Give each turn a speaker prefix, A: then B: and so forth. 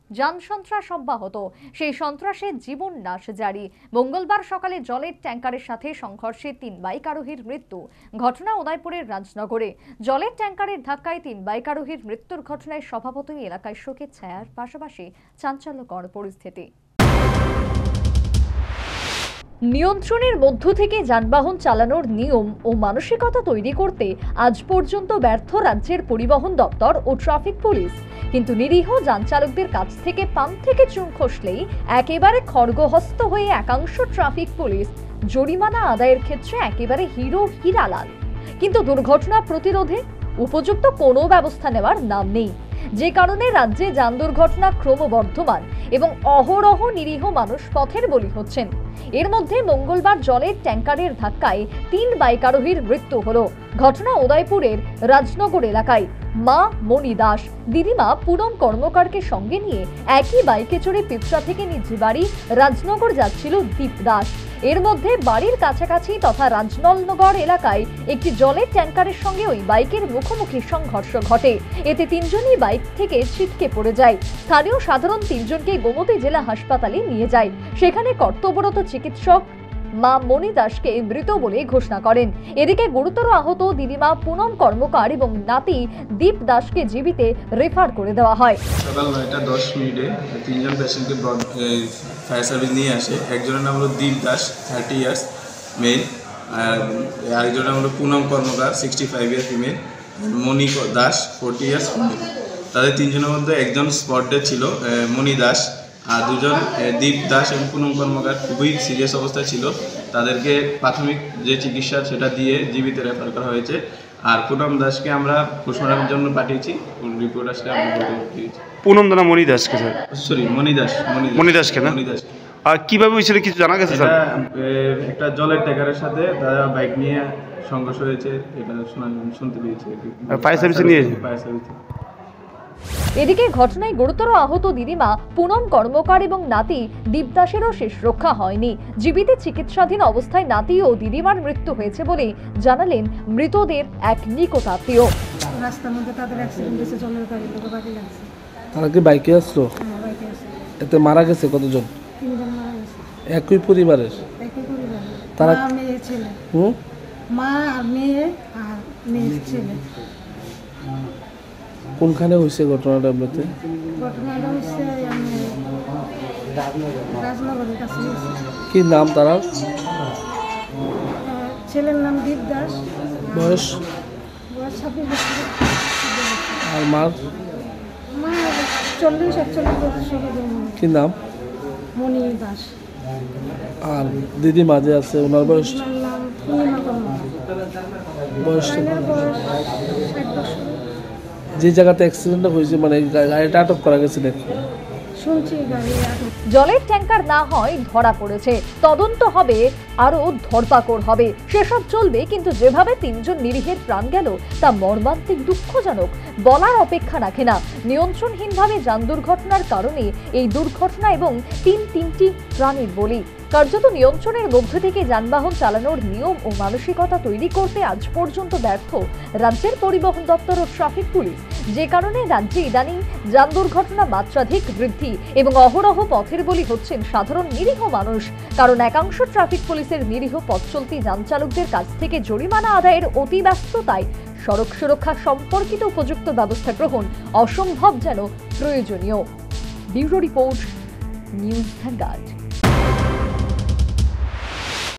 A: যান সন্ত্রাস অব্যাহত, সেই সন্ত্রাসে জীবন নাশ জারি। মঙ্গলবার সকালে জলের ট্যাঙ্কারের সাথে সংঘর্ষে 3 বাইক আরোহীর মৃত্যু। ঘটনা উদয়পুরের রাজনগরে। জলের ট্যাঙ্কারের ধাক্কায় 3 বাইক আরোহীর মৃত্যুর ঘটনায় স্বভাবতই এলাকায় শোকের ছায়ার পাশাপাশি চাঞ্চল্যকর পরিস্থিতি। নিয়ন্ত্রণের মধ্য থেকে যানবাহন চালানোর নিয়ম ও মানসিকতা তৈরি করতে আজ পর্যন্ত ব্যর্থ রাজ্যের পরিবহন দপ্তর ও ট্রাফিক পুলিশ। কিন্তু নিরীহ যান চালকদের কাছ থেকে পান থেকে চুন খসলেই একেবারে খড়গহস্ত হয়ে একাংশ ট্রাফিক পুলিশ জরিমানা আদায়ের ক্ষেত্রে একেবারে হিরো হীরালাল। কিন্তু দুর্ঘটনা প্রতিরোধে উপযুক্ত কোনো ব্যবস্থা নেওয়ার নাম নেই, যে কারণে রাজ্যে যান দুর্ঘটনা ক্রমবর্ধমান এবং অহরহ নিরীহ মানুষ পথের বলি হচ্ছেন। এর মধ্যে মঙ্গলবার জলের ট্যাঙ্কারের ধাক্কায় 3 বাইক আরোহীর মৃত্যু হলো। ঘটনা উদয়পুরের রাজনগর এলাকায়। মা মণি দাস, দিদিমা পুনম কর্মকারকে সঙ্গে নিয়ে একই বাইকে চড়ে পিপসা থেকে নিজ বাড়ি রাজনগর যাচ্ছিল দীপ দাস। এর মধ্যে বাড়ির কাছাকাছি তথা রাজনলনগর এলাকায় একটি জলের ট্যাঙ্কারের সঙ্গে ওই বাইকের মুখোমুখি সংঘর্ষ ঘটে। এতে 3 জনই বাইক থেকে ছিটকে পড়ে যায়। স্থানীয় সাধারণ 3 জনকে গোমতী জেলা হাসপাতালে নিয়ে যায়। সেখানে কর্তব্যরত চিকিৎসক মা মণি দাসকে মৃত বলে ঘোষণা করেন। এদিকে গুরুতর আহত দিদিমা পুনম কর্মকার এবং নাতি দীপ দাসকে জীবিতে রেফার করে দেওয়া হয়।
B: সকাল 9:10 3 জন পেশেন্টকে ফায়ার সার্ভিস নিয়ে আসে। একজনের নাম হলো দীপ দাস 30 ইয়ার্স মেল, আর আরেকজনের নাম হলো পুনম কর্মকার 65 ইয়ার female, Moni Das 40 years female. তাদের 3 জনের মধ্যে একজন স্পট ডেড ছিল মণি দাস, আর 2 জন দীপ দাস এবং পুনম কর্মকার খুবই সিরিয়াস অবস্থায় ছিল। তাদেরকে প্রাথমিক যে চিকিৎসা সেটা দিয়ে জীবিত রেফার করা হয়েছে। আর পুনম দাসকে আমরা পোস্টমর্টমের জন্য পাঠিয়েছি। রিপোর্ট আসলে আমরা পাঠিয়েছি।
C: পুনম দানা মণি দাসকে স্যার?
B: সরি, মণি দাস।
C: মণি দাসকে না?
B: মণি দাস।
C: আর কিভাবে হয়েছিল কিছু জানা গেছে স্যার?
B: একটা জলের ট্যাঙ্কারের সাথে তারা বাইক নিয়ে সংঘর্ষ হয়েছে, এটা শুনতে পেয়েছি।
C: ফায়ার সার্ভিসে নিয়ে
B: ফায়ার সার্ভিসে।
A: এদিকে ঘটনায় গুরুতর আহত দিদিমা পুনম কর্মকার এবং নাতি দীপদাসেরও শেষ রক্ষা হয়নি। জীবিত চিকিৎসাধীন অবস্থায় নাতি ও দিদিমার মৃত্যু হয়েছে বলে জানালেন মৃতদের এক নিকট আত্মীয়।
D: রাস্তার মধ্যে তাদের অ্যাক্সিডেন্ট হয়েছে, জলের গাড়ি লোকে বাড়ি লাগছে।
C: তারা কি বাইকে আসলো?
D: হ্যাঁ, বাইকে আসে।
C: এতে মারা গেছে কতজন?
D: 3 জন মারা গেছে।
C: একই পরিবারের?
D: একই পরিবার।
C: তারা
D: মা, মেয়ে, ছেলে। মা আর মেয়ে আর মেয়ের ছেলে।
C: কোনখানে হয়েছে ঘটনাটা? এমনিতে
D: ঘটনাটা হচ্ছে রাজনগরের কাছে হয়েছে।
C: কি নাম তারা?
D: ছেলের নাম দীপ দাস,
C: বয়স?
D: বয়স 26 বছর।
C: আর মার?
D: মা 40-41 বছর।
C: কি নাম?
D: মণি দাস।
C: আর দিদি মাঝে আছে, ওনার বয়স?
D: ওনার নাম পূর্ণিমা কর্মকার।
C: বয়স?
D: ওনার বয়স 60 বছর।
C: যে জায়গাতে অ্যাক্সিডেন্টটা হয়েছে মানে গাড়িটা আটক করা গেছে নাকি?
D: শুনছি গাড়ি আটক।
A: জলের ট্যাঙ্কার না হয় ধরা পড়েছে, তদন্ত হবে, আরো ধরপাকড় হবে, সেসব চলবে। কিন্তু যেভাবে 3 জন নিরীহের প্রাণ গেল তা মর্মান্তিক, দুঃখজনক, বলার অপেক্ষা রাখে না। নিয়ন্ত্রণহীনভাবে যান দুর্ঘটনার কারণে এই দুর্ঘটনা এবং 3টি প্রাণীর বলি। কার্যত নিয়ন্ত্রণের মধ্য থেকে যানবাহন চালানোর নিয়ম ও মানসিকতা তৈরি করতে আজ পর্যন্ত ব্যর্থ রাজ্যের পরিবহন দপ্তর ও ট্রাফিক পুলিশ, যে কারণে রাজ্যে ইদানিং যান দুর্ঘটনা মাত্রাধিক বৃদ্ধি এবং অহরহ পথের বলি হচ্ছেন সাধারণ নিরীহ মানুষ। কারণ একাংশ ট্রাফিক পুলিশের নিরীহ পথ চলতি যান চালকদের কাছ থেকে জরিমানা আদায়ের অতি ব্যস্ততায় সড়ক সুরক্ষা সম্পর্কিত উপযুক্ত ব্যবস্থা গ্রহণ অসম্ভব যেন প্রয়োজনীয়। Bureau report, news vanguard.